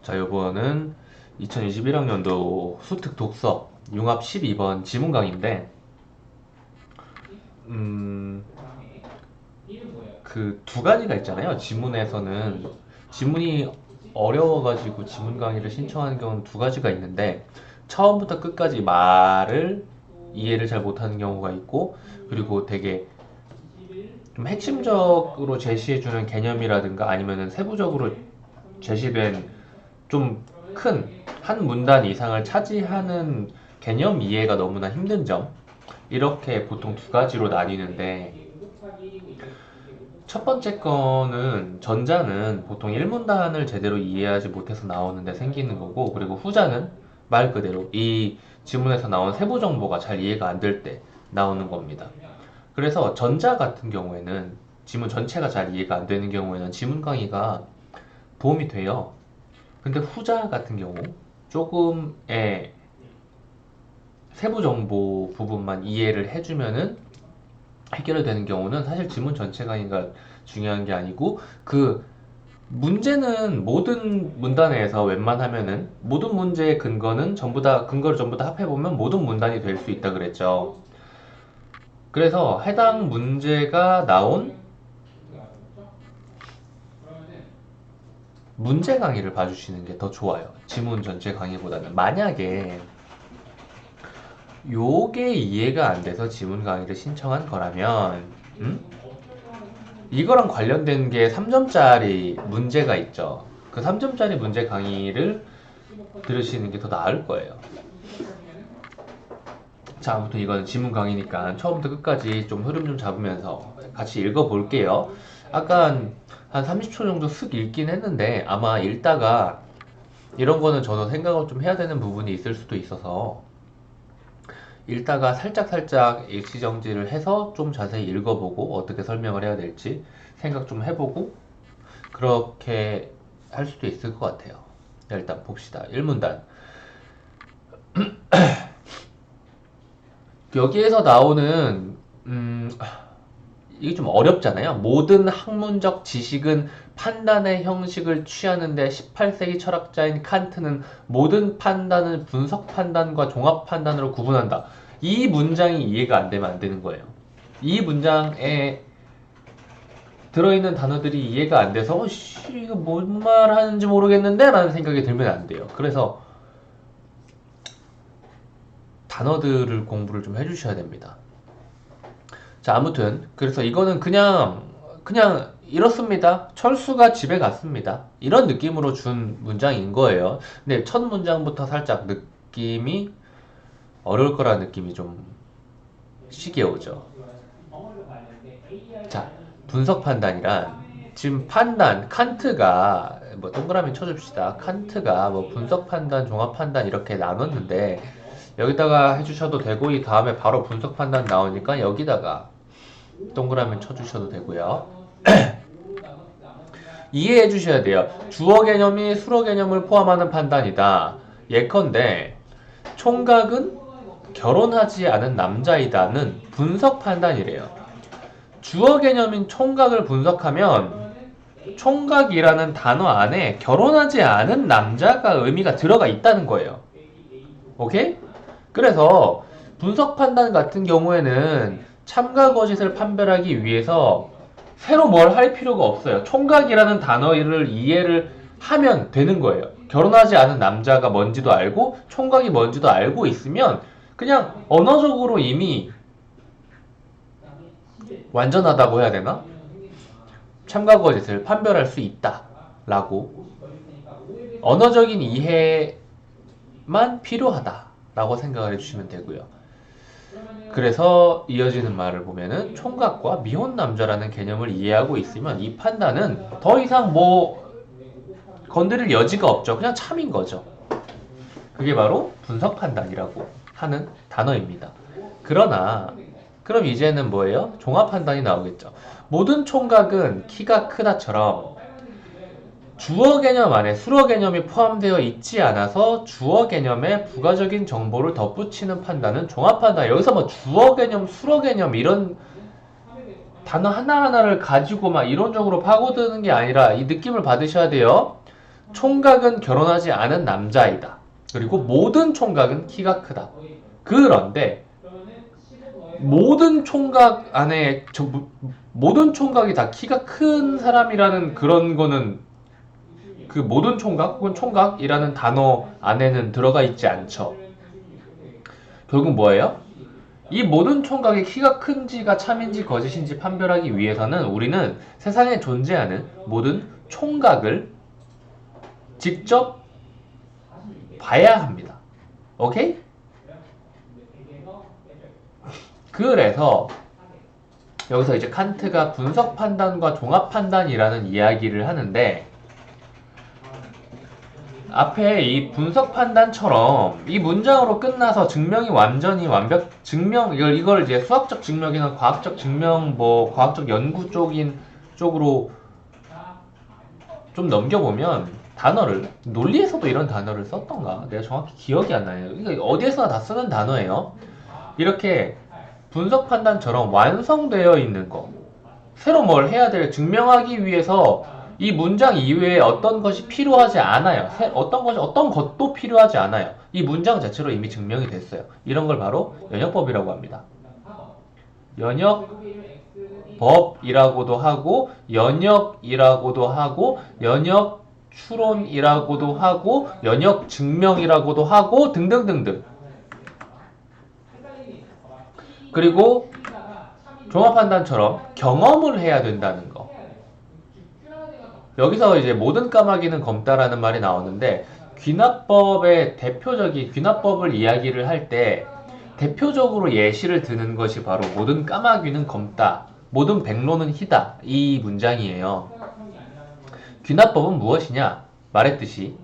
자, 요거는 2021학년도 수특 독서 융합 12번 지문 강의인데, 그 두 가지가 있잖아요. 지문에서는 지문이 어려워가지고 지문 강의를 신청하는 경우는 두 가지가 있는데, 처음부터 끝까지 말을 이해를 잘 못하는 경우가 있고, 그리고 되게 좀 핵심적으로 제시해주는 개념이라든가 아니면은 세부적으로 제시된 좀 큰 한 문단 이상을 차지하는 개념 이해가 너무나 힘든 점, 이렇게 보통 두 가지로 나뉘는데, 첫 번째 거는 전자는 보통 1문단을 제대로 이해하지 못해서 나오는데 생기는 거고, 그리고 후자는 말 그대로 이 지문에서 나온 세부 정보가 잘 이해가 안 될 때 나오는 겁니다. 그래서 전자 같은 경우에는 지문 전체가 잘 이해가 안 되는 경우에는 지문 강의가 도움이 돼요. 근데 후자 같은 경우 조금의 세부 정보 부분만 이해를 해주면은 해결되는 경우는 사실 지문 전체 강의가 중요한 게 아니고, 그 문제는 모든 문단에서 웬만하면은 모든 문제의 근거는 전부 다 근거를 전부 다 합해보면 모든 문단이 될 수 있다 그랬죠. 그래서 해당 문제가 나온 문제 강의를 봐주시는 게 더 좋아요. 지문 전체 강의보다는. 만약에 요게 이해가 안 돼서 지문 강의를 신청한 거라면, 이거랑 관련된 게 3점짜리 문제가 있죠. 그 3점짜리 문제 강의를 들으시는 게 더 나을 거예요. 자, 아무튼 이거는 지문 강의니까 처음부터 끝까지 좀 흐름 좀 잡으면서 같이 읽어볼게요. 아까 한 30초 정도 쓱 읽긴 했는데, 아마 읽다가 이런 거는 저도 생각을 좀 해야 되는 부분이 있을 수도 있어서 읽다가 살짝살짝 일시정지를 해서 좀 자세히 읽어보고 어떻게 설명을 해야 될지 생각 좀 해보고 그렇게 할 수도 있을 것 같아요. 일단 봅시다. 1문단. 여기에서 나오는 이게 좀 어렵잖아요. 모든 학문적 지식은 판단의 형식을 취하는데 18세기 철학자인 칸트는 모든 판단을 분석 판단과 종합 판단으로 구분한다. 이 문장이 이해가 안 되면 안 되는 거예요. 이 문장에 들어있는 단어들이 이해가 안 돼서 이거 뭔 말 하는지 모르겠는데 라는 생각이 들면 안 돼요. 그래서 단어들을 공부를 좀 해주셔야 됩니다. 자, 아무튼 그래서 이거는 그냥 이렇습니다. 철수가 집에 갔습니다. 이런 느낌으로 준 문장인 거예요. 근데 첫 문장부터 살짝 느낌이 어려울 거라는 느낌이 좀 시게 오죠. 자, 분석 판단이란 지금 판단, 칸트가 뭐 동그라미 쳐줍시다. 칸트가 뭐 분석 판단, 종합 판단 이렇게 나눴는데 여기다가 해주셔도 되고, 이 다음에 바로 분석 판단 나오니까 여기다가 동그라미 쳐주셔도 되고요. 이해해 주셔야 돼요. 주어 개념이 수어 개념을 포함하는 판단이다. 예컨대 총각은 결혼하지 않은 남자이다는 분석 판단이래요. 주어 개념인 총각을 분석하면 총각이라는 단어 안에 결혼하지 않은 남자가 의미가 들어가 있다는 거예요. 오케이? 그래서 분석 판단 같은 경우에는 참과 거짓을 판별하기 위해서 새로 뭘 할 필요가 없어요. 총각이라는 단어를 이해를 하면 되는 거예요. 결혼하지 않은 남자가 뭔지도 알고 총각이 뭔지도 알고 있으면 그냥 언어적으로 이미 완전하다고 해야 되나? 참과 거짓을 판별할 수 있다 라고, 언어적인 이해만 필요하다 라고 생각을 해주시면 되고요. 그래서 이어지는 말을 보면은 총각과 미혼 남자라는 개념을 이해하고 있으면 이 판단은 더 이상 뭐 건드릴 여지가 없죠. 그냥 참인 거죠. 그게 바로 분석 판단이라고 하는 단어입니다. 그러나 그럼 이제는 뭐예요? 종합 판단이 나오겠죠. 모든 총각은 키가 크다처럼 주어 개념 안에 수어 개념이 포함되어 있지 않아서 주어 개념에 부가적인 정보를 덧붙이는 판단은 종합 판단. 여기서 뭐 주어 개념, 수어 개념 이런 단어 하나하나를 가지고 막 이론적으로 파고드는 게 아니라 이 느낌을 받으셔야 돼요. 총각은 결혼하지 않은 남자이다. 그리고 모든 총각은 키가 크다. 그런데 모든 총각 안에 모든 총각이 다 키가 큰 사람이라는 그런 거는 그 모든 총각 혹은 총각이라는 단어 안에는 들어가 있지 않죠. 결국 뭐예요? 이 모든 총각의 키가 큰지가 참인지 거짓인지 판별하기 위해서는 우리는 세상에 존재하는 모든 총각을 직접 봐야 합니다. 오케이? 그래서 여기서 이제 칸트가 분석 판단과 종합 판단이라는 이야기를 하는데 앞에 이 분석 판단처럼 이 문장으로 끝나서 증명이 완전히 증명 이걸 이제 수학적 증명이나 과학적 증명 뭐 과학적 연구 쪽으로 좀 넘겨보면 단어를 논리에서도 이런 단어를 썼던가 내가 정확히 기억이 안 나요. 이거 어디에서나 다 쓰는 단어예요. 이렇게 분석 판단처럼 완성되어 있는 거 새로 뭘 해야 될 증명하기 위해서 이 문장 이외에 어떤 것이 필요하지 않아요. 어떤 것도 필요하지 않아요. 이 문장 자체로 이미 증명이 됐어요. 이런 걸 바로 연역법이라고 합니다. 연역법이라고도 하고 연역이라고도 하고 연역 추론이라고도 하고 연역 증명이라고도 하고 등등등등. 그리고 종합판단처럼 경험을 해야 된다는 거. 여기서 이제 모든 까마귀는 검다라는 말이 나오는데 귀납법의 대표적인 귀납법을 이야기를 할 때 대표적으로 예시를 드는 것이 바로 모든 까마귀는 검다, 모든 백로는 희다 이 문장이에요. 귀납법은 무엇이냐? 말했듯이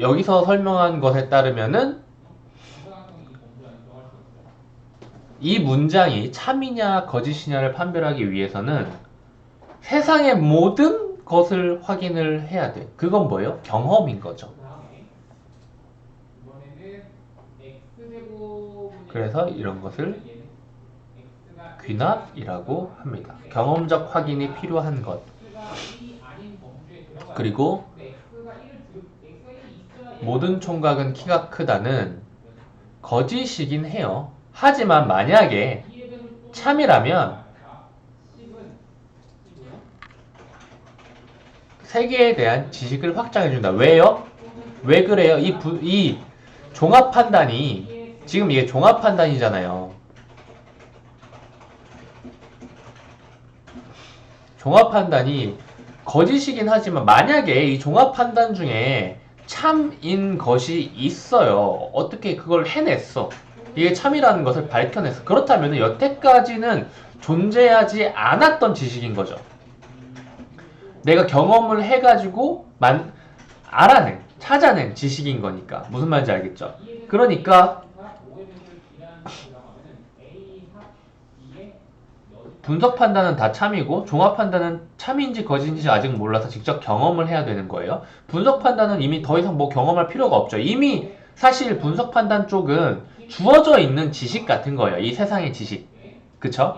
여기서 설명한 것에 따르면은 이 문장이 참이냐 거짓이냐를 판별하기 위해서는 세상의 모든 것을 확인을 해야 돼. 그건 뭐예요? 경험인 거죠. 그래서 이런 것을 귀납이라고 합니다. 경험적 확인이 필요한 것. 그리고 모든 총각은 키가 크다는 거짓이긴 해요. 하지만 만약에 참이라면 세계에 대한 지식을 확장해준다. 왜요? 왜 그래요? 이 종합 판단이 지금 이게 종합 판단이잖아요. 종합 판단이 거짓이긴 하지만 만약에 이 종합 판단 중에 참인 것이 있어요. 어떻게 그걸 해냈어. 이게 참이라는 것을 밝혀냈어. 그렇다면 여태까지는 존재하지 않았던 지식인 거죠. 내가 경험을 해가지고 찾아낸 지식인 거니까. 무슨 말인지 알겠죠? 그러니까 분석 판단은 다 참이고 종합 판단은 참인지 거짓인지 아직 몰라서 직접 경험을 해야 되는 거예요. 분석 판단은 이미 더 이상 뭐 경험할 필요가 없죠. 이미 사실 분석 판단 쪽은 주어져 있는 지식 같은 거예요. 이 세상의 지식. 그쵸?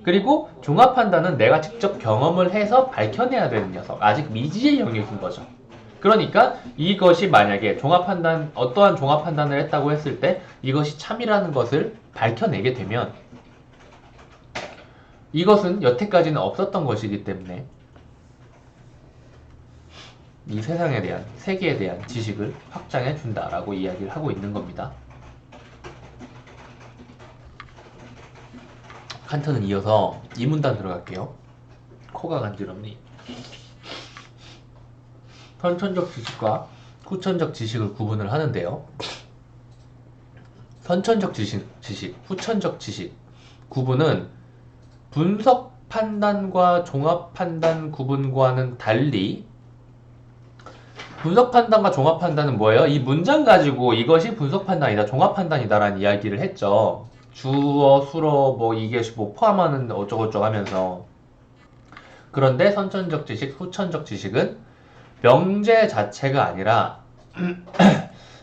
그리고 종합 판단은 내가 직접 경험을 해서 밝혀내야 되는 녀석. 아직 미지의 영역인 거죠. 그러니까 이것이 만약에 어떠한 종합 판단을 했다고 했을 때 이것이 참이라는 것을 밝혀내게 되면 이것은 여태까지는 없었던 것이기 때문에 이 세계에 대한 지식을 확장해 준다라고 이야기를 하고 있는 겁니다. 칸트는 이어서 이 문단 들어갈게요. 코가 간지럽니? 선천적 지식과 후천적 지식을 구분을 하는데요. 선천적 지식, 후천적 지식 구분은 분석 판단과 종합 판단 구분과는 달리 분석 판단과 종합 판단은 뭐예요? 이 문장 가지고 이것이 분석 판단이다, 종합 판단이다라는 이야기를 했죠. 주어, 수어, 뭐 이게 뭐 포함하는 어쩌고저쩌고 하면서. 그런데 선천적 지식, 후천적 지식은 명제 자체가 아니라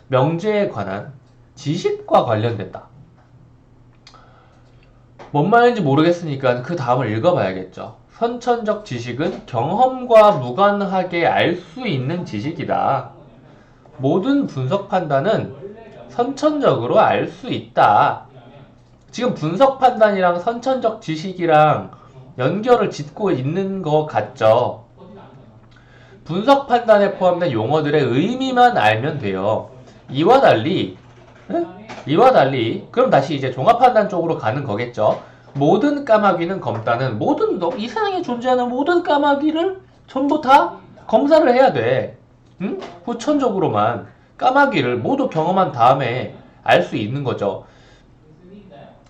명제에 관한 지식과 관련된다. 뭔 말인지 모르겠으니까 그 다음을 읽어봐야겠죠. 선천적 지식은 경험과 무관하게 알 수 있는 지식이다. 모든 분석 판단은 선천적으로 알 수 있다. 지금 분석 판단이랑 선천적 지식이랑 연결을 짓고 있는 것 같죠? 분석 판단에 포함된 용어들의 의미만 알면 돼요. 이와 달리, 그럼 다시 이제 종합 판단 쪽으로 가는 거겠죠? 모든 까마귀는 검다는 이 세상에 존재하는 모든 까마귀를 전부 다 검사를 해야 돼. 응? 후천적으로만 까마귀를 모두 경험한 다음에 알 수 있는 거죠.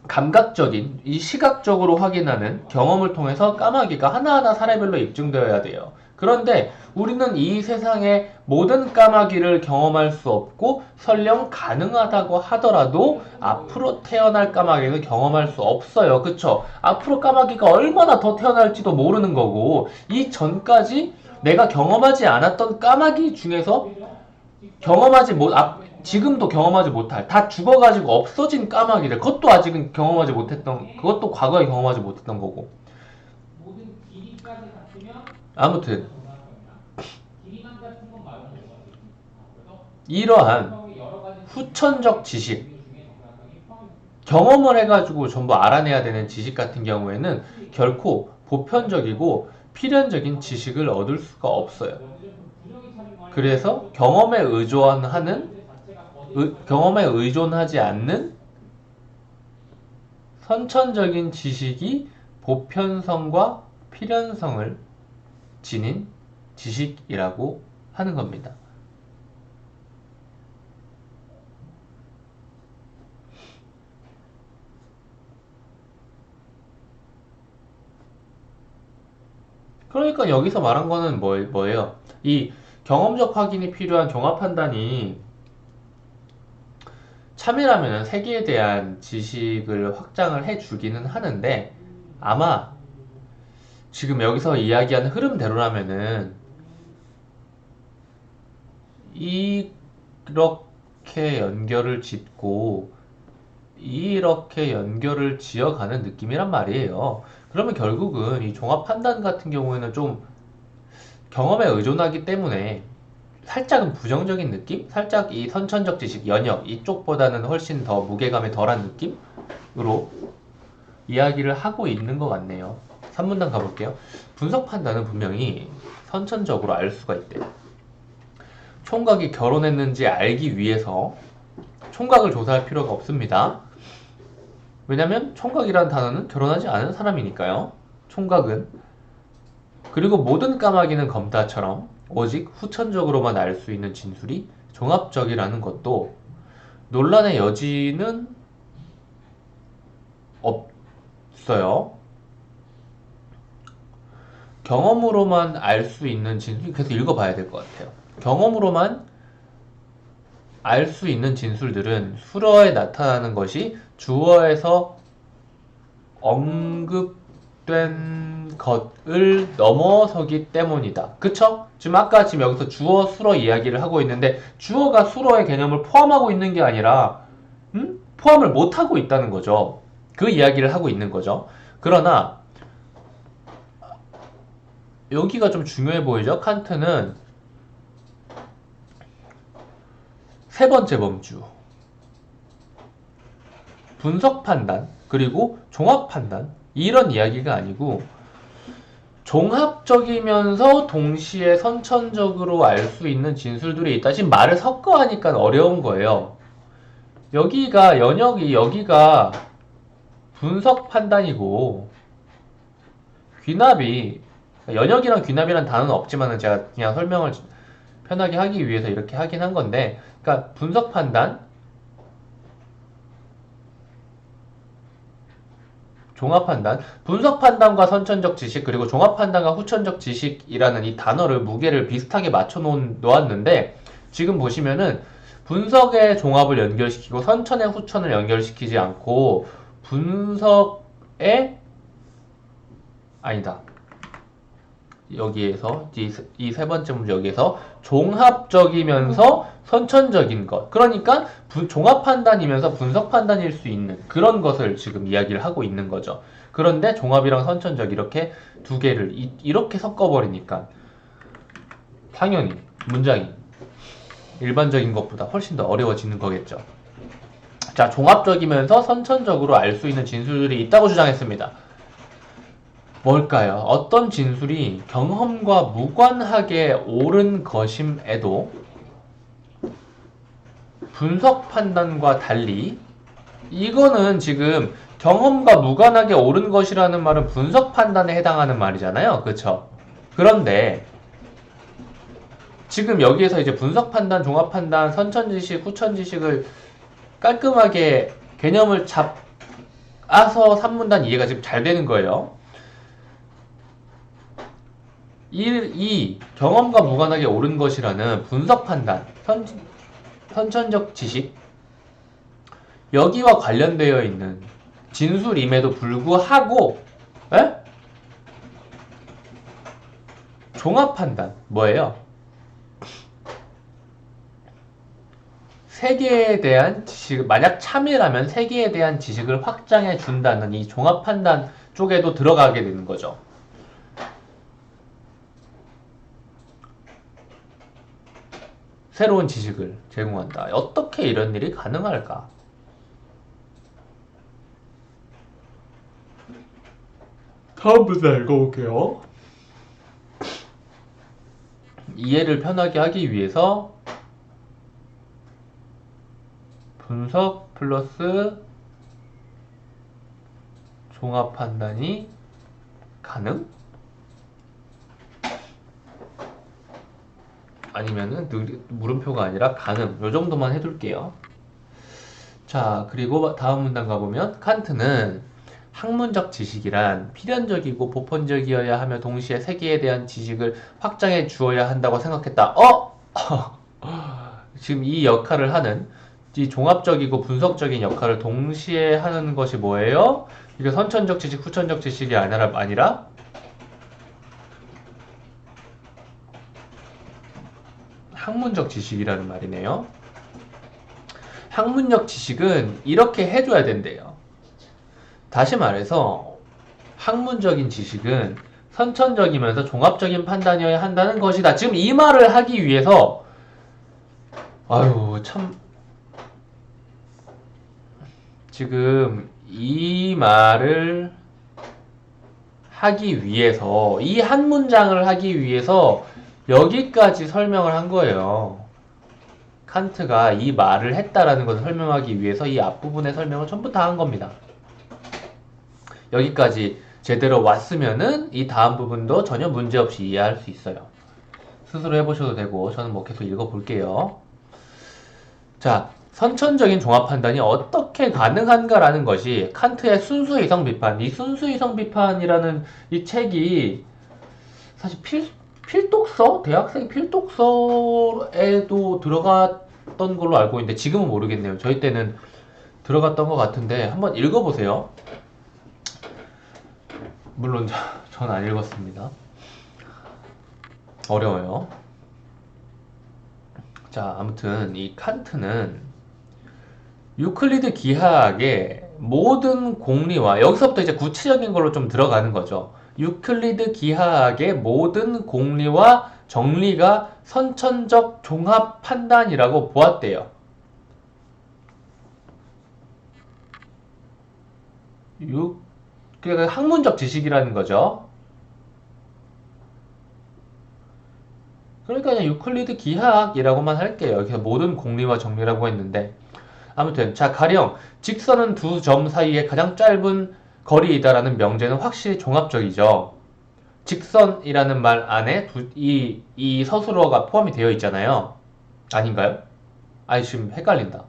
감각적인, 이 시각적으로 확인하는 경험을 통해서 까마귀가 하나하나 사례별로 입증되어야 돼요. 그런데 우리는 이 세상의 모든 까마귀를 경험할 수 없고 설령 가능하다고 하더라도 앞으로 태어날 까마귀는 경험할 수 없어요. 그쵸? 앞으로 까마귀가 얼마나 더 태어날지도 모르는 거고 이 전까지 내가 경험하지 않았던 까마귀 중에서 지금도 경험하지 못할, 다 죽어가지고 없어진 까마귀들, 그것도 아직은 경험하지 못했던, 그것도 과거에 경험하지 못했던 거고. 아무튼, 이러한 후천적 지식, 경험을 해가지고 전부 알아내야 되는 지식 같은 경우에는 결코 보편적이고 필연적인 지식을 얻을 수가 없어요. 그래서 경험에 의존하지 않는 선천적인 지식이 보편성과 필연성을 지닌 지식이라고 하는 겁니다. 그러니까 여기서 말한 거는 뭐예요? 이 경험적 확인이 필요한 종합 판단이 참여라면 세계에 대한 지식을 확장을 해주기는 하는데 아마 지금 여기서 이야기하는 흐름대로라면은 이렇게 연결을 짓고 이렇게 연결을 지어가는 느낌이란 말이에요. 그러면 결국은 이 종합 판단 같은 경우에는 좀 경험에 의존하기 때문에 살짝은 부정적인 느낌? 살짝 이 선천적 지식, 연역 이쪽보다는 훨씬 더 무게감이 덜한 느낌으로 이야기를 하고 있는 것 같네요. 3문단 가볼게요. 분석 판단은 분명히 선천적으로 알 수가 있대요. 총각이 결혼했는지 알기 위해서 총각을 조사할 필요가 없습니다. 왜냐면 총각이라는 단어는 결혼하지 않은 사람이니까요. 총각은. 그리고 모든 까마귀는 검다처럼 오직 후천적으로만 알 수 있는 진술이 종합적이라는 것도 논란의 여지는 없어요. 경험으로만 알 수 있는 진술, 계속 읽어봐야 될 것 같아요. 경험으로만 알 수 있는 진술들은 수어에 나타나는 것이 주어에서 언급된 것을 넘어서기 때문이다. 그쵸? 지금 여기서 주어, 수어 이야기를 하고 있는데 주어가 수어의 개념을 포함하고 있는 게 아니라 포함을 못하고 있다는 거죠. 그 이야기를 하고 있는 거죠. 그러나 여기가 좀 중요해 보이죠? 칸트는 세 번째 범주 분석 판단 그리고 종합 판단 이런 이야기가 아니고 종합적이면서 동시에 선천적으로 알 수 있는 진술들이 있다. 지금 말을 섞어 하니까 어려운 거예요. 여기가 분석 판단이고 연역이랑 귀납이란 단어는 없지만은 제가 그냥 설명을 편하게 하기 위해서 이렇게 하긴 한 건데, 그러니까 분석 판단, 종합 판단, 분석 판단과 선천적 지식 그리고 종합 판단과 후천적 지식이라는 이 단어를 무게를 비슷하게 맞춰 놓았는데 지금 보시면은 분석의 종합을 연결시키고 선천의 후천을 연결시키지 않고 분석의 아니다. 여기에서 이 세 번째 문제 여기에서 종합적이면서 선천적인 것. 그러니까 종합 판단이면서 분석 판단일 수 있는 그런 것을 지금 이야기를 하고 있는 거죠. 그런데 종합이랑 선천적 이렇게 두 개를 이렇게 섞어버리니까 당연히 문장이 일반적인 것보다 훨씬 더 어려워지는 거겠죠. 자, 종합적이면서 선천적으로 알 수 있는 진술이 있다고 주장했습니다. 뭘까요? 어떤 진술이 경험과 무관하게 옳은 것임에도 분석 판단과 달리 이거는 지금 경험과 무관하게 옳은 것이라는 말은 분석 판단에 해당하는 말이잖아요. 그쵸? 그런데 지금 여기에서 이제 분석 판단, 종합 판단, 선천 지식, 후천 지식을 깔끔하게 개념을 잡아서 산문단 이해가 지금 잘 되는 거예요. 이 경험과 무관하게 옳은 것이라는 분석 판단, 선천적 지식, 여기와 관련되어 있는 진술임에도 불구하고, 에? 종합 판단, 뭐예요? 세계에 대한 지식, 만약 참이라면 세계에 대한 지식을 확장해 준다는 이 종합 판단 쪽에도 들어가게 되는 거죠. 새로운 지식을 제공한다. 어떻게 이런 일이 가능할까? 다음부터 읽어볼게요. 이해를 편하게 하기 위해서 분석 플러스 종합 판단이 가능? 아니면은 물음표가 아니라 가능. 요 정도만 해둘게요. 자, 그리고 다음 문단 가보면 칸트는 학문적 지식이란 필연적이고 보편적이어야 하며 동시에 세계에 대한 지식을 확장해 주어야 한다고 생각했다. 지금 이 역할을 하는 이 종합적이고 분석적인 역할을 동시에 하는 것이 뭐예요? 이게 선천적 지식, 후천적 지식이 아니라 학문적 지식이라는 말이네요. 학문적 지식은 이렇게 해줘야 된대요. 다시 말해서 학문적인 지식은 선천적이면서 종합적인 판단이어야 한다는 것이다. 지금 이 말을 하기 위해서 아유 참 지금 이 말을 하기 위해서 이 한 문장을 하기 위해서 여기까지 설명을 한 거예요. 칸트가 이 말을 했다라는 것을 설명하기 위해서 이 앞부분의 설명을 전부 다 한 겁니다. 여기까지 제대로 왔으면은 이 다음 부분도 전혀 문제없이 이해할 수 있어요. 스스로 해보셔도 되고 저는 뭐 계속 읽어볼게요. 자, 선천적인 종합 판단이 어떻게 가능한가라는 것이 칸트의 순수 이성 비판, 이 순수 이성 비판이라는 이 책이 사실 필독서? 대학생 필독서에도 들어갔던 걸로 알고 있는데 지금은 모르겠네요. 저희 때는 들어갔던 것 같은데 한번 읽어보세요. 물론 전 안 읽었습니다. 어려워요. 자, 아무튼 이 칸트는 유클리드 기하학의 모든 공리와 여기서부터 이제 구체적인 걸로 좀 들어가는 거죠. 유클리드 기하학의 모든 공리와 정리가 선천적 종합 판단이라고 보았대요. 그러니까 학문적 지식이라는 거죠. 그러니까 그냥 유클리드 기하학이라고만 할게요. 여기서 모든 공리와 정리라고 했는데 아무튼 자 가령 직선은 두 점 사이의 가장 짧은 거리이다라는 명제는 확실히 종합적이죠. 직선이라는 말 안에 이 서술어가 포함이 되어 있잖아요. 아닌가요? 아니 지금 헷갈린다.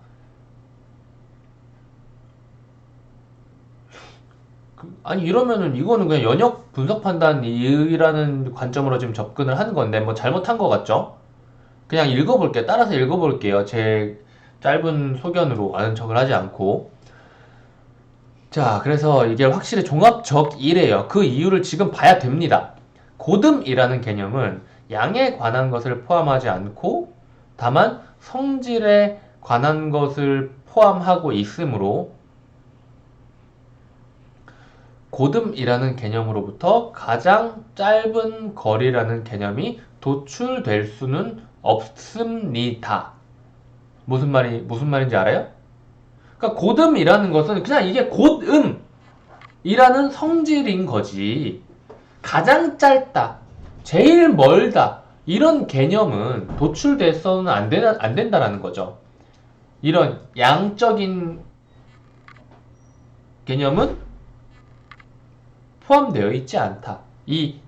아니 이러면은 이거는 그냥 연역 분석 판단이라는 관점으로 지금 접근을 하는 건데 뭐 잘못한 것 같죠? 그냥 읽어볼게요. 따라서 읽어볼게요. 제 짧은 소견으로 아는 척을 하지 않고. 자, 그래서 이게 확실히 종합적이래요. 그 이유를 지금 봐야 됩니다. 고듬이라는 개념은 양에 관한 것을 포함하지 않고 다만 성질에 관한 것을 포함하고 있으므로 고듬이라는 개념으로부터 가장 짧은 거리라는 개념이 도출될 수는 없습니다. 무슨 말인지 알아요? 그러니까 고듬이라는 것은 그냥 이게 곧음이라는 성질인 거지. 가장 짧다, 제일 멀다, 이런 개념은 도출돼서는 안 된다라는 거죠. 이런 양적인 개념은 포함되어 있지 않다. 이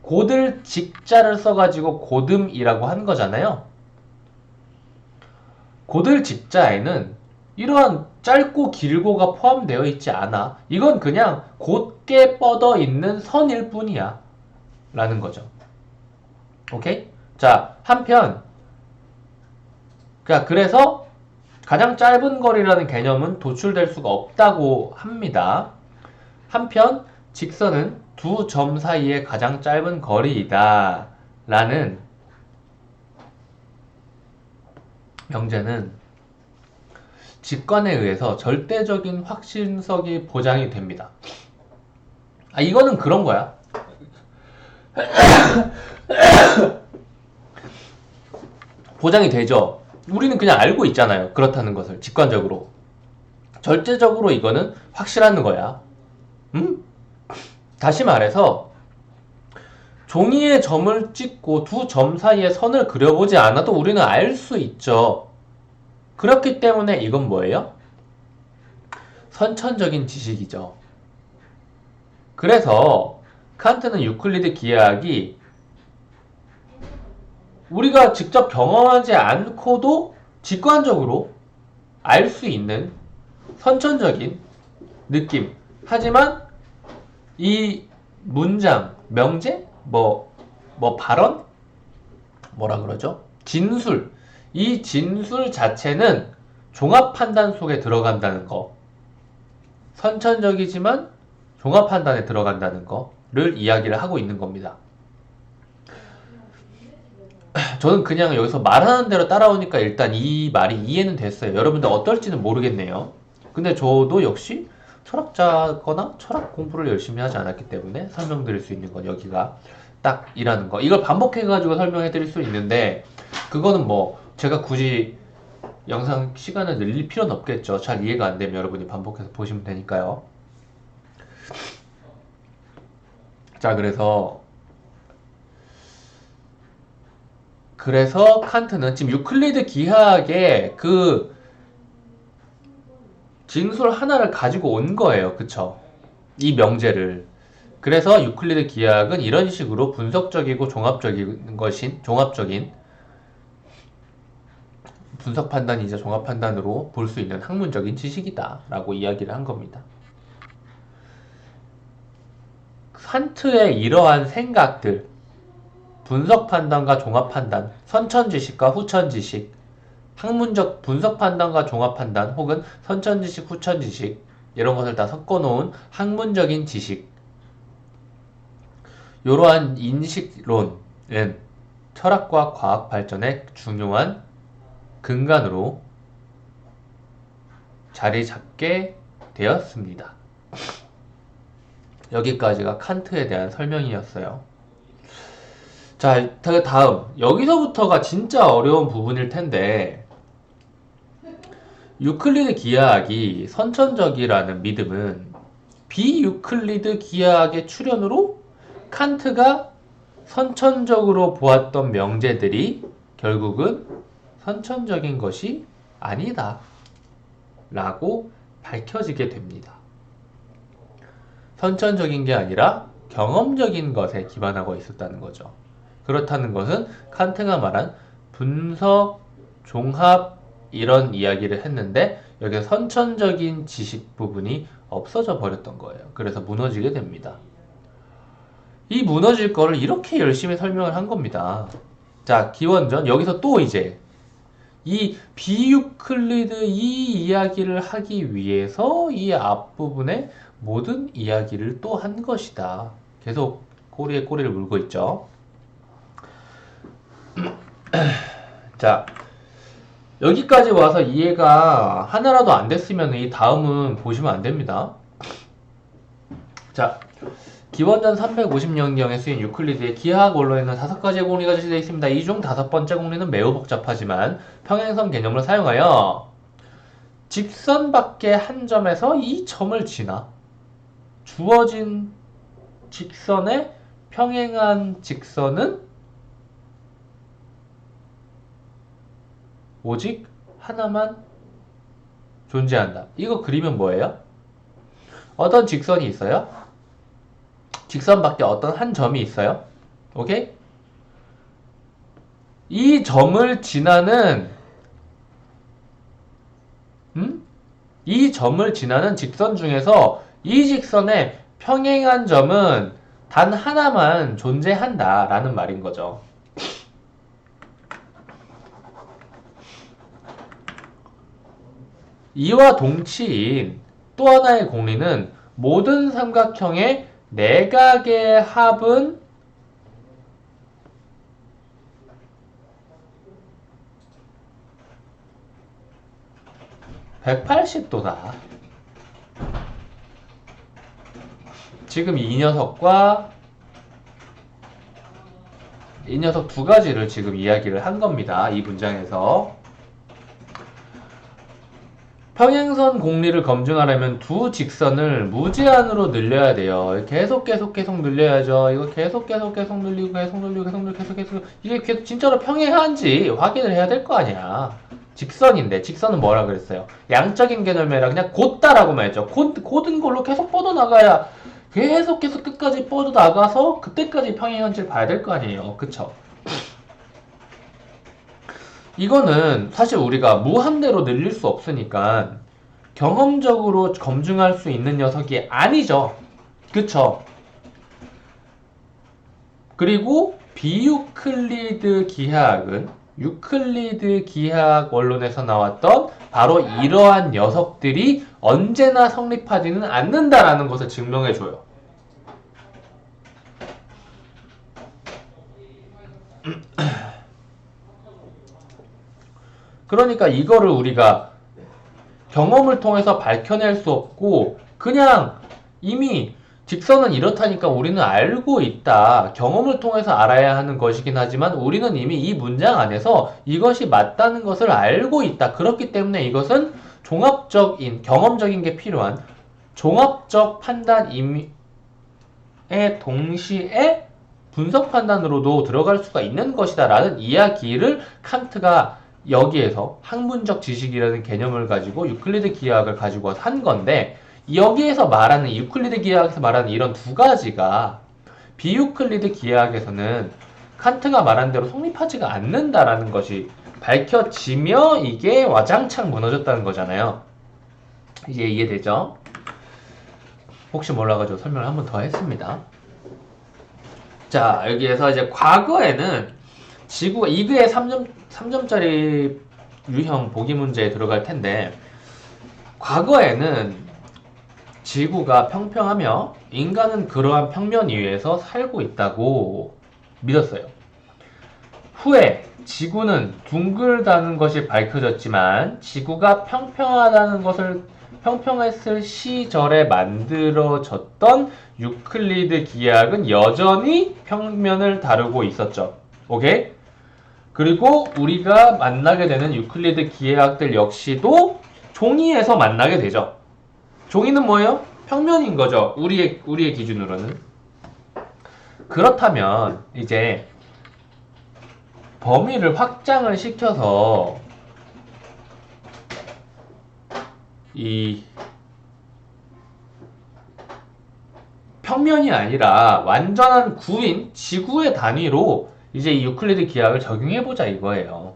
고들 직자를 써가지고 고듬이라고 한 거잖아요. 고들 직자에는 이러한 짧고 길고가 포함되어 있지 않아. 이건 그냥 곧게 뻗어 있는 선일 뿐이야. 라는 거죠. 오케이? 자, 한편, 그래서 가장 짧은 거리라는 개념은 도출될 수가 없다고 합니다. 한편, 직선은 두 점 사이의 가장 짧은 거리이다. 라는 명제는 직관에 의해서 절대적인 확신성이 보장이 됩니다. 이거는 그런 거야. 보장이 되죠. 우리는 그냥 알고 있잖아요. 그렇다는 것을 직관적으로. 절대적으로 이거는 확실한 거야. 다시 말해서 종이에 점을 찍고 두 점 사이에 선을 그려보지 않아도 우리는 알 수 있죠. 그렇기 때문에 이건 뭐예요? 선천적인 지식이죠. 그래서 칸트는 유클리드 기하학이 우리가 직접 경험하지 않고도 직관적으로 알 수 있는 선천적인 느낌. 하지만 이 문장, 명제, 발언? 뭐라 그러죠? 진술. 이 진술 자체는 종합 판단 속에 들어간다는 거. 선천적이지만 종합 판단에 들어간다는 거를 이야기를 하고 있는 겁니다. 저는 그냥 여기서 말하는 대로 따라오니까 일단 이 말이 이해는 됐어요. 여러분들 어떨지는 모르겠네요. 근데 저도 역시 철학자거나 철학 공부를 열심히 하지 않았기 때문에 설명드릴 수 있는 건 여기가 딱 이라는 거. 이걸 반복해가지고 설명해 드릴 수 있는데 그거는 제가 굳이 영상 시간을 늘릴 필요는 없겠죠. 잘 이해가 안 되면 여러분이 반복해서 보시면 되니까요. 자, 그래서 칸트는 지금 유클리드 기하학의 그 진술 하나를 가지고 온 거예요. 그쵸? 이 명제를. 그래서 유클리드 기하학은 이런 식으로 분석적이고 종합적인 분석 판단이자 종합 판단으로 볼 수 있는 학문적인 지식이다 라고 이야기를 한 겁니다. 칸트의 이러한 생각들, 분석 판단과 종합 판단, 선천 지식과 후천 지식, 학문적 분석 판단과 종합 판단 혹은 선천 지식, 후천 지식 이런 것을 다 섞어 놓은 학문적인 지식. 이러한 인식론은 철학과 과학 발전의 중요한 근간으로 자리 잡게 되었습니다. 여기까지가 칸트에 대한 설명이었어요. 자, 다음. 여기서부터가 진짜 어려운 부분일 텐데, 유클리드 기하학이 선천적이라는 믿음은 비유클리드 기하학의 출현으로 칸트가 선천적으로 보았던 명제들이 결국은 선천적인 것이 아니다 라고 밝혀지게 됩니다. 선천적인 게 아니라 경험적인 것에 기반하고 있었다는 거죠. 그렇다는 것은 칸트가 말한 분석, 종합 이런 이야기를 했는데 여기에 선천적인 지식 부분이 없어져 버렸던 거예요. 그래서 무너지게 됩니다. 이 무너질 거를 이렇게 열심히 설명을 한 겁니다. 자, 기원전 여기서 또 이제 이 비유클리드 이 이야기를 하기 위해서 이 앞부분에 모든 이야기를 또 한 것이다. 계속 꼬리에 꼬리를 물고 있죠. 자, 여기까지 와서 이해가 하나라도 안 됐으면 이 다음은 보시면 안 됩니다. 자, 기원전 350년경에 쓰인 유클리드의 기하학 원론에는 5가지의 공리가 제시되어 있습니다. 이 중 5번째 공리는 매우 복잡하지만 평행선 개념을 사용하여 직선 밖의 한 점에서 이 점을 지나 주어진 직선에 평행한 직선은 오직 하나만 존재한다. 이거 그리면 뭐예요? 어떤 직선이 있어요? 직선 밖에 어떤 한 점이 있어요. 오케이? 이 점을 지나는 이 점을 지나는 직선 중에서 이 직선에 평행한 점은 단 하나만 존재한다 라는 말인 거죠. 이와 동치인 또 하나의 공리는 모든 삼각형의 내각의 합은 180도다. 지금 이 녀석과 이 녀석 두 가지를 지금 이야기를 한 겁니다. 이 문장에서. 평행선 공리를 검증하려면 두 직선을 무제한으로 늘려야 돼요. 계속 늘려야죠. 이거 계속 늘리고 계속 이게 진짜로 평행한지 확인을 해야 될 거 아니야. 직선인데 직선은 뭐라 그랬어요? 양적인 개념이 아니라 그냥 곧다라고만 했죠. 곧은 걸로 계속 뻗어나가야 계속 끝까지 뻗어나가서 그때까지 평행한지를 봐야 될 거 아니에요. 그쵸? 이거는 사실 우리가 무한대로 늘릴 수 없으니까 경험적으로 검증할 수 있는 녀석이 아니죠. 그쵸? 그리고 비유클리드 기하학은 유클리드 기하학 원론에서 나왔던 바로 이러한 녀석들이 언제나 성립하지는 않는다라는 것을 증명해줘요. 그러니까 이거를 우리가 경험을 통해서 밝혀낼 수 없고 그냥 이미 직선은 이렇다니까 우리는 알고 있다. 경험을 통해서 알아야 하는 것이긴 하지만 우리는 이미 이 문장 안에서 이것이 맞다는 것을 알고 있다. 그렇기 때문에 이것은 종합적인, 경험적인 게 필요한 종합적 판단임에 동시에 분석 판단으로도 들어갈 수가 있는 것이다 라는 이야기를 칸트가 여기에서 학문적 지식이라는 개념을 가지고 유클리드 기하학을 가지고 한 건데 여기에서 말하는 유클리드 기하학에서 말하는 이런 두 가지가 비유클리드 기하학에서는 칸트가 말한 대로 성립하지가 않는다라는 것이 밝혀지며 이게 와장창 무너졌다는 거잖아요. 이제 이해되죠? 혹시 몰라가지고 설명을 한 번 더 했습니다. 자, 여기에서 이제 과거에는 지구가 2교의 3점짜리 유형 보기 문제에 들어갈 텐데 과거에는 지구가 평평하며 인간은 그러한 평면 위에서 살고 있다고 믿었어요. 후에 지구는 둥글다는 것이 밝혀졌지만 지구가 평평했을 시절에 만들어졌던 유클리드 기하학은 여전히 평면을 다루고 있었죠. 오케이? 그리고 우리가 만나게 되는 유클리드 기하학들 역시도 종이에서 만나게 되죠. 종이는 뭐예요? 평면인 거죠. 우리의 기준으로는. 그렇다면 이제 범위를 확장을 시켜서 이 평면이 아니라 완전한 구인, 지구의 단위로 이제 이 유클리드 기하학을 적용해보자 이거예요.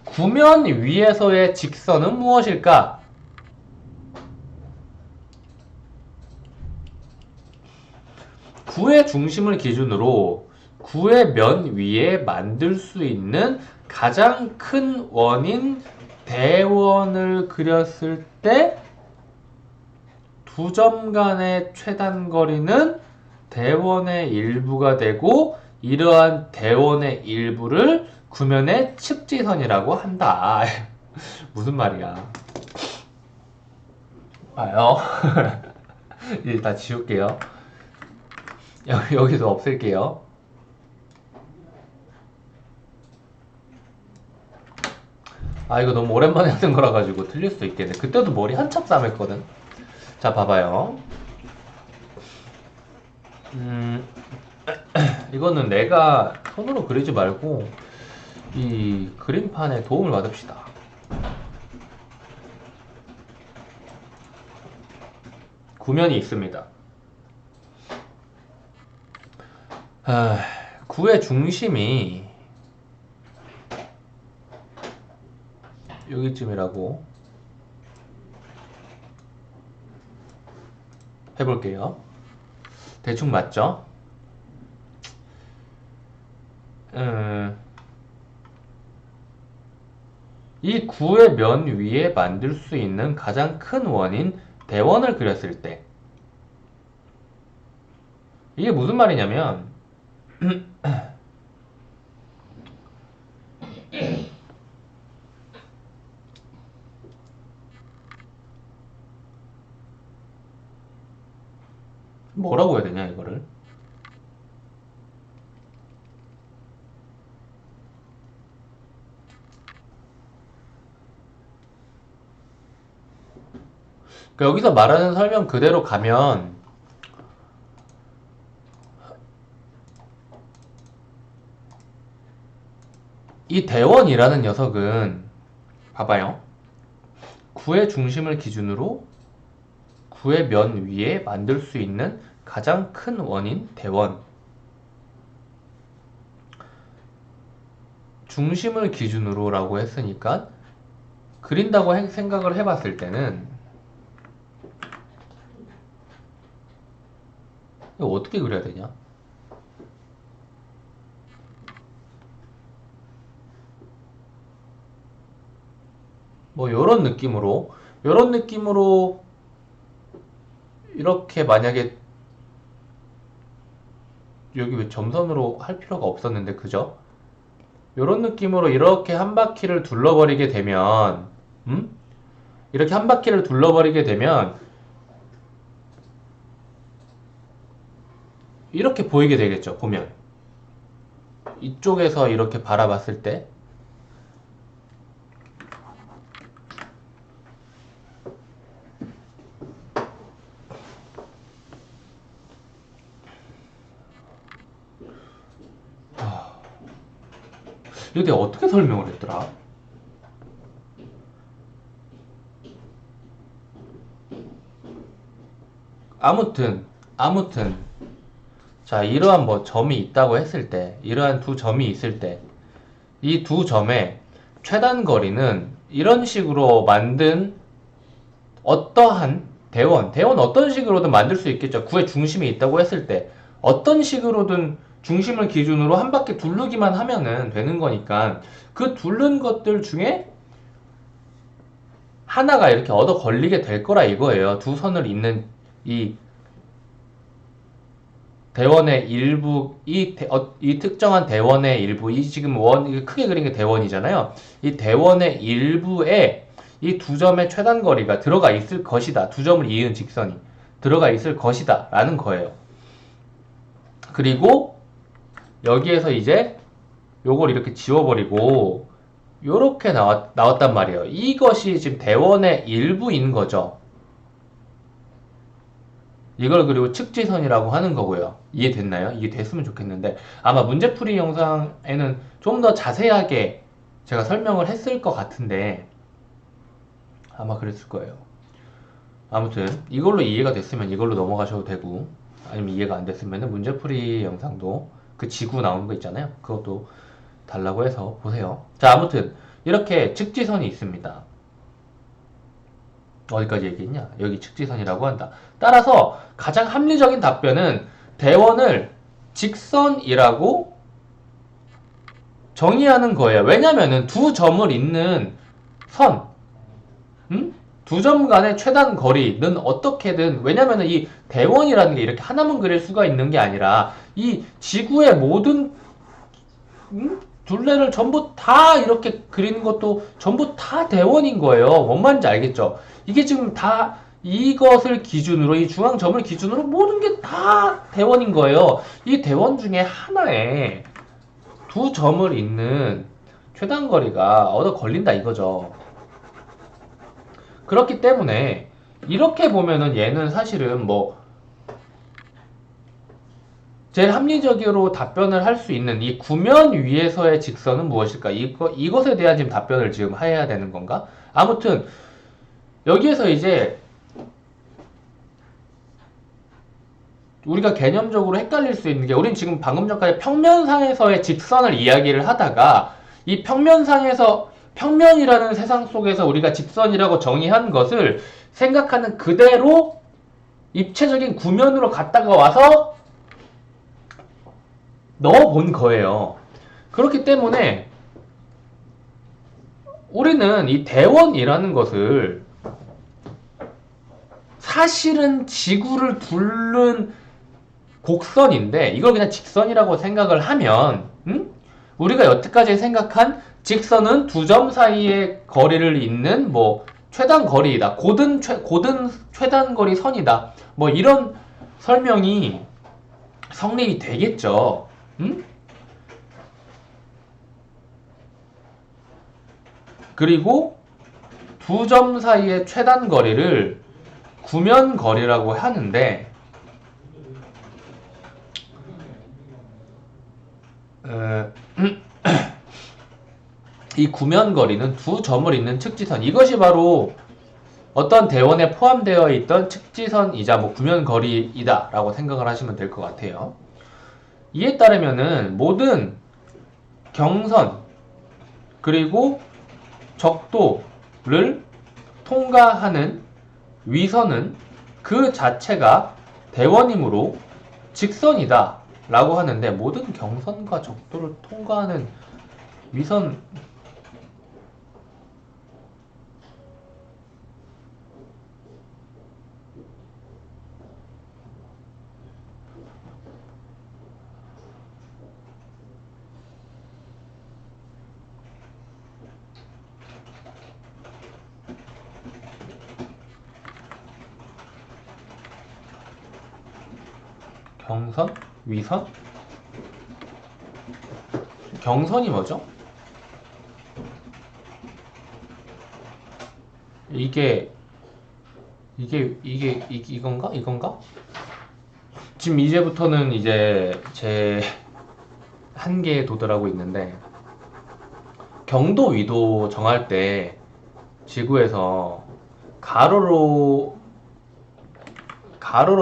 구면 위에서의 직선은 무엇일까? 구의 중심을 기준으로 구의 면 위에 만들 수 있는 가장 큰 원인 대원을 그렸을 때 두 점 간의 최단 거리는 대원의 일부가 되고 이러한 대원의 일부를 구면의 측지선이라고 한다. 무슨 말이야? 봐요. 이제 다 지울게요. 여기서 없앨게요. 아, 이거 너무 오랜만에 하는 거라 가지고 틀릴 수도 있겠네. 그때도 머리 한참 싸맸거든. 자, 봐봐요. 이거는 내가 손으로 그리지 말고 이 그림판에 도움을 받읍시다. 구면이 있습니다. 구의 중심이 여기쯤이라고 해볼게요. 대충 맞죠? 이 구의 면 위에 만들 수 있는 가장 큰 원인 대원을 그렸을 때 이게 무슨 말이냐면 뭐라고 해야 되냐 이거를 그러니까 여기서 말하는 설명 그대로 가면 이 대원이라는 녀석은 봐봐요. 구의 중심을 기준으로 구의 면 위에 만들 수 있는 가장 큰 원인 대원 중심을 기준으로 라고 했으니까 그린다고 생각을 해봤을 때는 이거 어떻게 그려야 되냐? 뭐 요런 느낌으로 이렇게 만약에 여기 왜 점선으로 할 필요가 없었는데 그죠? 요런 느낌으로 이렇게 한 바퀴를 둘러버리게 되면 이렇게 한 바퀴를 둘러버리게 되면 이렇게 보이게 되겠죠. 보면 이쪽에서 이렇게 바라봤을 때 이거 내가 어떻게 설명을 했더라? 아무튼 자 이러한 뭐 점이 있다고 했을 때 이러한 두 점이 있을 때 이 두 점의 최단 거리는 이런 식으로 만든 어떠한 대원 어떤 식으로든 만들 수 있겠죠. 구의 중심이 있다고 했을 때 어떤 식으로든 중심을 기준으로 한 바퀴 두르기만 하면은 되는 거니까 그 두른 것들 중에 하나가 이렇게 얻어 걸리게 될 거라 이거예요. 두 선을 잇는 이 대원의 일부, 이 특정한 대원의 일부, 이 지금 이게 크게 그린 게 대원이잖아요. 이 대원의 일부에 이 두 점의 최단 거리가 들어가 있을 것이다. 두 점을 이은 직선이 들어가 있을 것이다. 라는 거예요. 그리고 여기에서 이제 요걸 이렇게 지워버리고 요렇게 나왔단 말이에요. 이것이 지금 대원의 일부인 거죠. 이걸 그리고 측지선이라고 하는 거고요. 이해됐나요? 이해됐으면 좋겠는데 아마 문제풀이 영상에는 좀 더 자세하게 제가 설명을 했을 것 같은데 아마 그랬을 거예요. 아무튼 이걸로 이해가 됐으면 이걸로 넘어가셔도 되고 아니면 이해가 안 됐으면 문제풀이 영상도 그 지구 나오는 거 있잖아요. 그것도 달라고 해서 보세요. 자, 아무튼 이렇게 측지선이 있습니다. 어디까지 얘기했냐? 여기 측지선이라고 한다. 따라서 가장 합리적인 답변은 대원을 직선이라고 정의하는 거예요. 왜냐면은 두 점을 잇는 선, 두 점 간의 최단 거리는 어떻게든, 왜냐면은 이 대원이라는 게 이렇게 하나만 그릴 수가 있는 게 아니라 이 지구의 모든 둘레를 전부 다 이렇게 그리는 것도 전부 다 대원인 거예요. 뭔 말인지 알겠죠? 이게 지금 다 이것을 기준으로, 이 중앙점을 기준으로 모든 게 다 대원인 거예요. 이 대원 중에 하나에 두 점을 잇는 최단 거리가 얻어 걸린다 이거죠. 그렇기 때문에 이렇게 보면은 얘는 사실은 뭐 제일 합리적으로 답변을 할 수 있는 이 구면 위에서의 직선은 무엇일까? 이것에 대한 지금 답변을 지금 해야 되는 건가? 아무튼 여기에서 이제 우리가 개념적으로 헷갈릴 수 있는 게, 우린 지금 방금 전까지 평면상에서의 직선을 이야기를 하다가 이 평면이라는 세상 속에서 우리가 직선이라고 정의한 것을 생각하는 그대로 입체적인 구면으로 갔다가 와서 넣어본 거예요. 그렇기 때문에 우리는 이 대원이라는 것을 사실은 지구를 둘른 곡선인데 이걸 그냥 직선이라고 생각을 하면 우리가 여태까지 생각한 직선은 두 점 사이의 거리를 잇는 뭐 최단 거리이다. 고든 최단 거리 선이다. 뭐 이런 설명이 성립이 되겠죠. 그리고 두 점 사이의 최단 거리를 구면 거리라고 하는데 이 구면 거리는 두 점을 잇는 측지선, 이것이 바로 어떤 대원에 포함되어 있던 측지선이자 뭐 구면 거리이다 라고 생각을 하시면 될 것 같아요. 이에 따르면은 모든 경선 그리고 적도를 통과하는 위선은 그 자체가 대원이므로 직선이다 라고 하는데, 모든 경선과 적도를 통과하는 위선, 경선? 위선? 경선이 뭐죠? 이건가? 이건가? 지금 이제부터는 이제 제 한계에 도달하고 있는데, 경도 위도 정할 때 지구에서 가로로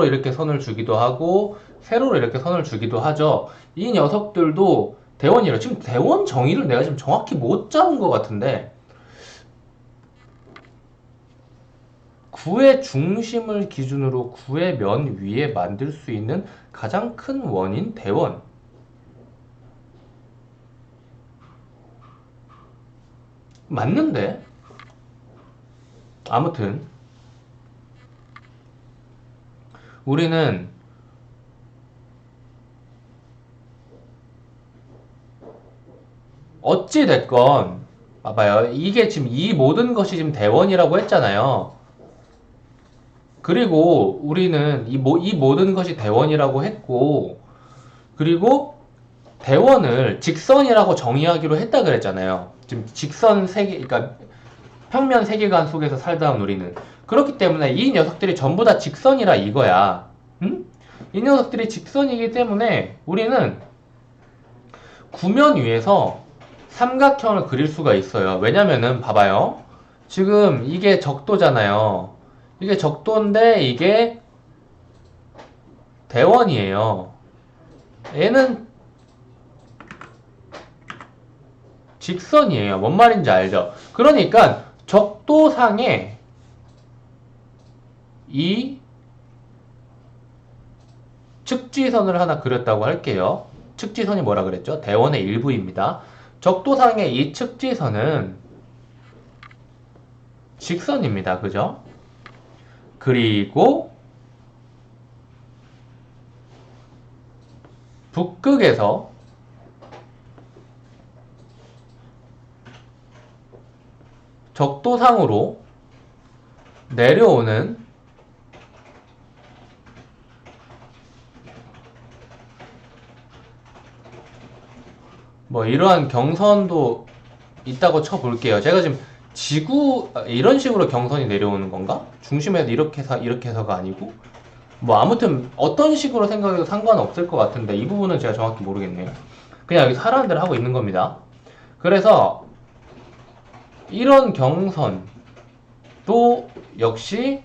이렇게 선을 주기도 하고 세로로 이렇게 선을 주기도 하죠. 이 녀석들도 대원이라, 지금 대원 정의를 내가 지금 정확히 못 잡은 것 같은데, 구의 중심을 기준으로 구의 면 위에 만들 수 있는 가장 큰 원인 대원. 맞는데? 아무튼 우리는 어찌 됐건 봐봐요. 이게 지금 이 모든 것이 지금 대원이라고 했잖아요. 그리고 우리는 이 모든 것이 대원이라고 했고, 그리고 대원을 직선이라고 정의하기로 했다 그랬잖아요. 지금 직선 세계, 그러니까 평면 세계관 속에서 살다 온 우리는. 그렇기 때문에 이 녀석들이 전부 다 직선이라 이거야. 응? 이 녀석들이 직선이기 때문에 우리는 구면 위에서 삼각형을 그릴 수가 있어요. 왜냐면은 봐봐요. 지금 이게 적도잖아요. 이게 적도인데 이게 대원이에요. 얘는 직선이에요. 뭔 말인지 알죠? 그러니까 적도상에 이 측지선을 하나 그렸다고 할게요. 측지선이 뭐라 그랬죠? 대원의 일부입니다. 적도상의 이 측지선은 직선입니다. 그죠? 그리고 북극에서 적도상으로 내려오는 뭐 이러한 경선도 있다고 쳐볼게요. 제가 지금 지구 이런 식으로 경선이 내려오는 건가? 중심에서 이렇게 해서가 아니고 뭐 아무튼 어떤 식으로 생각해도 상관없을 것 같은데 이 부분은 제가 정확히 모르겠네요. 그냥 여기서 하라는 대로 하고 있는 겁니다. 그래서 이런 경선도 역시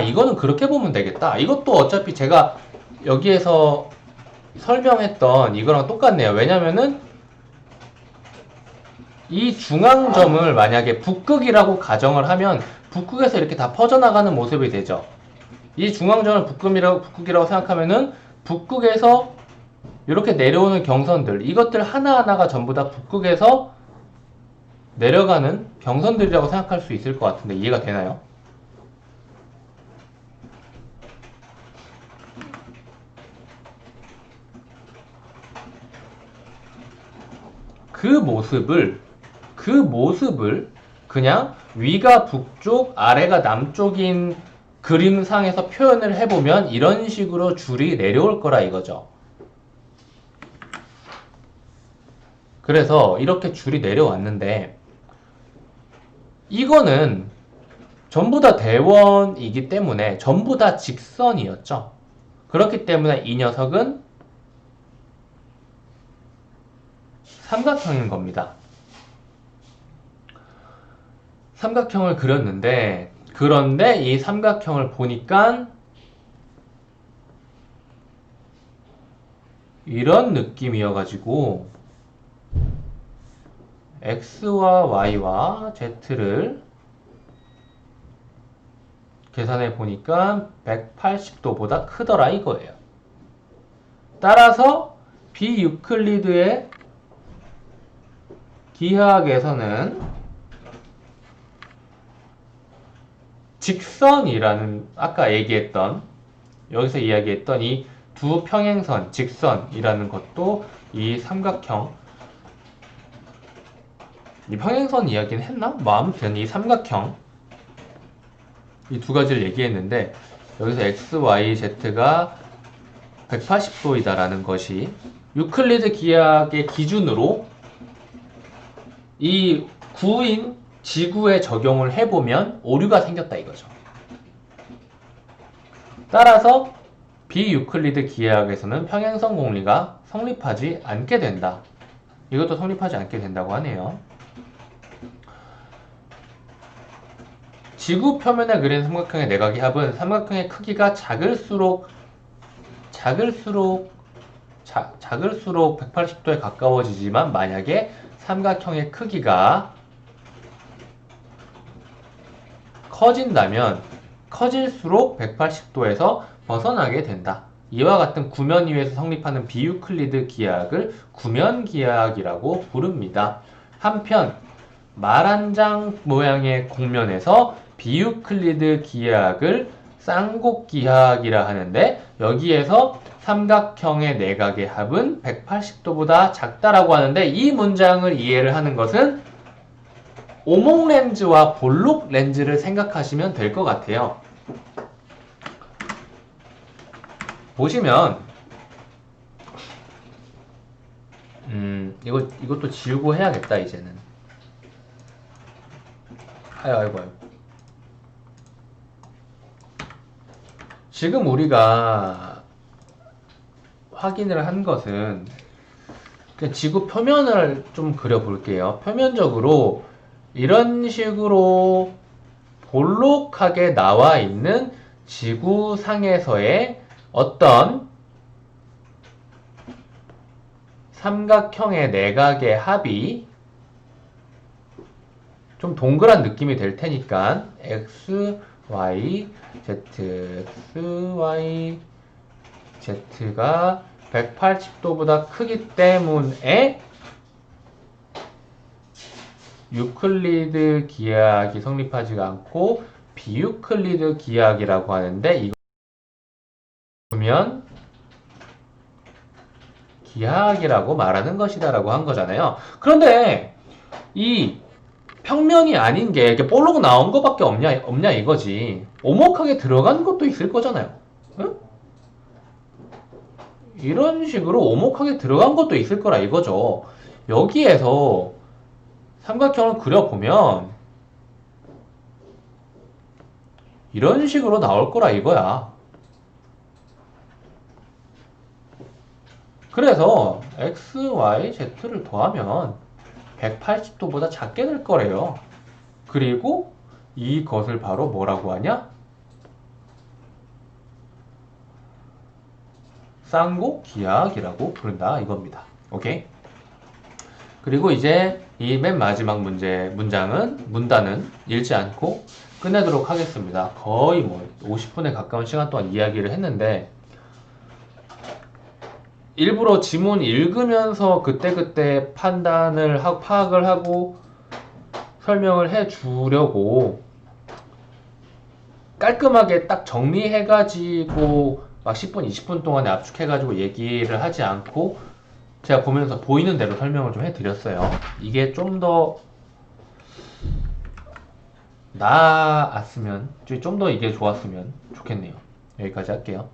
이거는 그렇게 보면 되겠다. 이것도 어차피 제가 여기에서 설명했던 이거랑 똑같네요. 왜냐면은 이 중앙점을 만약에 북극이라고 가정을 하면 북극에서 이렇게 다 퍼져나가는 모습이 되죠. 이 중앙점을 북극이라고 생각하면은 북극에서 이렇게 내려오는 경선들, 이것들 하나하나가 전부 다 북극에서 내려가는 경선들이라고 생각할 수 있을 것 같은데 이해가 되나요? 그 모습을 그냥 위가 북쪽, 아래가 남쪽인 그림상에서 표현을 해보면 이런 식으로 줄이 내려올 거라 이거죠. 그래서 이렇게 줄이 내려왔는데 이거는 전부 다 대원이기 때문에 전부 다 직선이었죠. 그렇기 때문에 이 녀석은 삼각형인 겁니다. 삼각형을 그렸는데 그런데 이 삼각형을 보니까 이런 느낌이어가지고 x와 y와 z를 계산해 보니까 180도보다 크더라 이거예요. 따라서 비유클리드의 기하학에서는 직선이라는 아까 얘기했던 여기서 이야기했던 이 두 평행선 직선이라는 것도 이 삼각형 이 평행선 이야기는 했나? 뭐 아무튼 이 삼각형 이 두 가지를 얘기했는데 여기서 x, y, z가 180도이다 라는 것이 유클리드 기하학의 기준으로 이 구인 지구에 적용을 해보면 오류가 생겼다 이거죠. 따라서 비유클리드 기하학에서는 평행선 공리가 성립하지 않게 된다. 이것도 성립하지 않게 된다고 하네요. 지구 표면에 그린 삼각형의 내각의 합은 삼각형의 크기가 작을수록 180도에 가까워지지만 만약에 삼각형의 크기가 커진다면 커질수록 180도에서 벗어나게 된다. 이와 같은 구면 위에서 성립하는 비유클리드 기하학을 구면 기하학이라고 부릅니다. 한편 말 한 장 모양의 곡면에서 비유클리드 기하학을 쌍곡 기하학이라 하는데 여기에서 삼각형의 내각의 합은 180도보다 작다라고 하는데 이 문장을 이해를 하는 것은 오목 렌즈와 볼록 렌즈를 생각하시면 될 것 같아요. 보시면 이것도 지우고 해야겠다 이제는. 아이고. 지금 우리가 확인을 한 것은 지구 표면을 좀 그려볼게요. 표면적으로 이런 식으로 볼록하게 나와 있는 지구상에서의 어떤 삼각형의 내각의 합이 좀 동그란 느낌이 될 테니까 x, y, z, x, y, z가 180도보다 크기 때문에 유클리드 기하학이 성립하지가 않고 비유클리드 기하학이라고 하는데 이거 보면 기하학이라고 말하는 것이다 라고 한 거잖아요. 그런데 이 평면이 아닌 게 이렇게 볼록 나온 것밖에 없냐 이거지. 오목하게 들어간 것도 있을 거잖아요. 응? 이런 식으로 오목하게 들어간 것도 있을 거라 이거죠. 여기에서 삼각형을 그려보면 이런 식으로 나올 거라 이거야. 그래서 x, y, z를 더하면 180도보다 작게 될 거래요. 그리고 이것을 바로 뭐라고 하냐? 쌍곡기하학이라고 부른다 이겁니다. 오케이? 그리고 이제 이 맨 마지막 문단은 읽지 않고 끝내도록 하겠습니다. 거의 뭐 50분에 가까운 시간 동안 이야기를 했는데 일부러 지문 읽으면서 그때그때 파악을 하고 설명을 해 주려고 깔끔하게 딱 정리해가지고 막 10분, 20분 동안에 압축해가지고 얘기를 하지 않고 제가 보면서 보이는 대로 설명을 좀 해드렸어요. 이게 좀 더 나았으면, 좀 더 이게 좋았으면 좋겠네요. 여기까지 할게요.